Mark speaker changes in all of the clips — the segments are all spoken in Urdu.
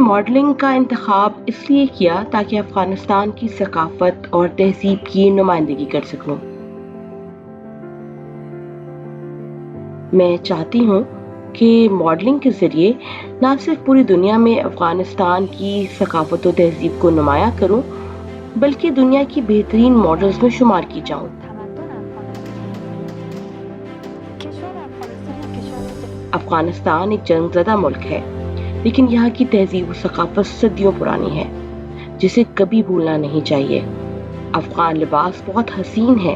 Speaker 1: ماڈلنگ کا انتخاب اس لیے کیا تاکہ افغانستان کی ثقافت اور تہذیب کی نمائندگی کر سکوں۔ میں چاہتی ہوں کہ ماڈلنگ کے ذریعے نہ صرف پوری دنیا میں افغانستان کی ثقافت و تہذیب کو نمایاں کروں بلکہ دنیا کی بہترین ماڈلز میں شمار کی جاؤں۔ افغانستان ایک جنگ زدہ ملک ہے، لیکن یہاں کی تہذیب و ثقافت صدیوں پرانی ہے جسے کبھی بھولنا نہیں چاہیے۔ افغان لباس بہت حسین ہے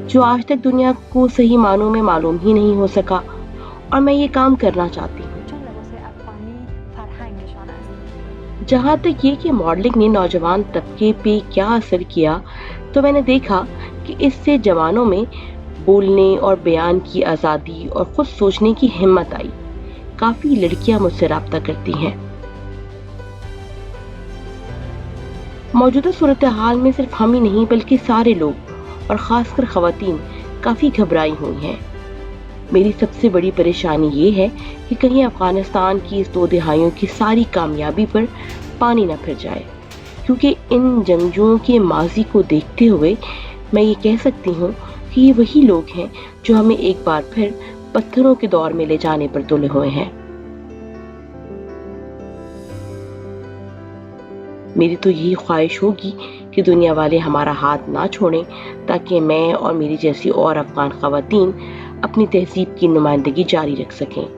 Speaker 1: جو آج تک دنیا کو صحیح معنوں میں معلوم ہی نہیں ہو سکا، اور میں یہ کام کرنا چاہتی ہوں۔ جہاں تک یہ کہ ماڈلنگ نے نوجوان طبقے پہ کیا اثر کیا، تو میں نے دیکھا کہ اس سے جوانوں میں بولنے اور بیان کی آزادی اور خود سوچنے کی ہمت آئی۔ کافی لڑکیاں مجھ سے رابطہ کرتی ہیں۔ موجودہ صورتحال میں صرف ہم ہی نہیں بلکہ سارے لوگ اور خاص کر خواتین کافی گھبرائی ہوئی ہیں۔ میری سب سے بڑی پریشانی یہ ہے کہ کہیں افغانستان کی اس 2 دہائیوں کی ساری کامیابی پر پانی نہ پھر جائے، کیونکہ ان جنگجوؤں کے ماضی کو دیکھتے ہوئے میں یہ کہہ سکتی ہوں کہ یہ وہی لوگ ہیں جو ہمیں ایک بار پھر پتھروں کے دور میں لے جانے پر تلے ہوئے ہیں۔ میری تو یہی خواہش ہوگی کہ دنیا والے ہمارا ہاتھ نہ چھوڑیں تاکہ میں اور میری جیسی اور افغان خواتین اپنی تہذیب کی نمائندگی جاری رکھ سکیں۔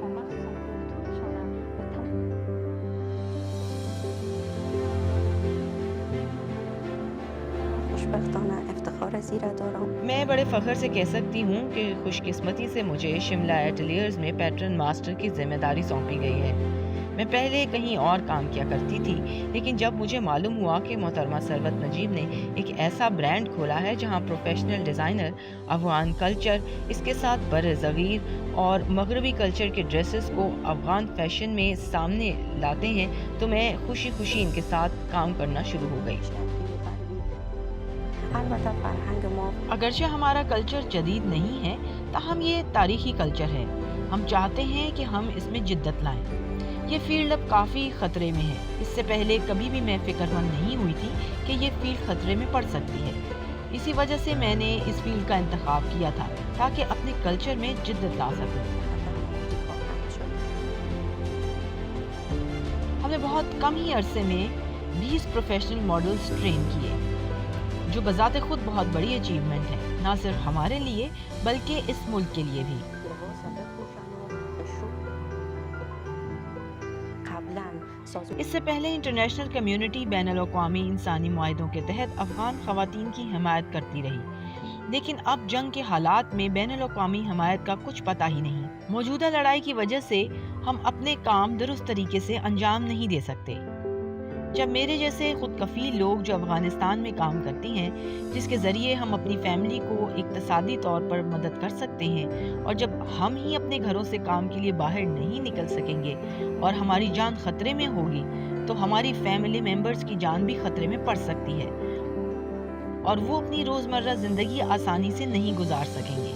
Speaker 2: میں بڑے فخر سے کہہ سکتی ہوں کہ خوش قسمتی سے مجھے شملہ ایٹلیئرز میں پیٹرن ماسٹر کی ذمہ داری سونپی گئی ہے۔ میں پہلے کہیں اور کام کیا کرتی تھی، لیکن جب مجھے معلوم ہوا کہ محترمہ ثروت نجیب نے ایک ایسا برانڈ کھولا ہے جہاں پروفیشنل ڈیزائنر افغان کلچر، اس کے ساتھ بر صغیر اور مغربی کلچر کے ڈریسز کو افغان فیشن میں سامنے لاتے ہیں، تو میں خوشی خوشی ان کے ساتھ کام کرنا شروع ہو گئی۔ اگرچہ ہمارا کلچر جدید نہیں ہے، تاہم یہ تاریخی کلچر ہے۔ ہم چاہتے ہیں کہ ہم اس میں جدت لائیں۔ یہ فیلڈ اب کافی خطرے میں ہے۔ اس سے پہلے کبھی بھی میں فکر مند نہیں ہوئی تھی کہ یہ فیلڈ خطرے میں پڑ سکتی ہے۔ اسی وجہ سے میں نے اس فیلڈ کا انتخاب کیا تھا تاکہ اپنے کلچر میں جدت لا سکوں۔ ہم نے بہت کم ہی عرصے میں 20 پروفیشنل ماڈلز ٹرین کیے، جو بذات خود بہت بڑی اچیومنٹ ہے، نہ صرف ہمارے لیے بلکہ اس ملک کے لیے بھی۔ اس سے پہلے انٹرنیشنل کمیونٹی بین الاقوامی انسانی معاہدوں کے تحت افغان خواتین کی حمایت کرتی رہی، لیکن اب جنگ کے حالات میں بین الاقوامی حمایت کا کچھ پتہ ہی نہیں۔ موجودہ لڑائی کی وجہ سے ہم اپنے کام درست طریقے سے انجام نہیں دے سکتے۔ جب میرے جیسے خود کفیل لوگ جو افغانستان میں کام کرتی ہیں، جس کے ذریعے ہم اپنی فیملی کو اقتصادی طور پر مدد کر سکتے ہیں، اور جب ہم ہی اپنے گھروں سے کام کے لیے باہر نہیں نکل سکیں گے اور ہماری جان خطرے میں ہوگی، تو ہماری فیملی ممبرز کی جان بھی خطرے میں پڑ سکتی ہے اور وہ اپنی روزمرہ زندگی آسانی سے نہیں گزار سکیں گے۔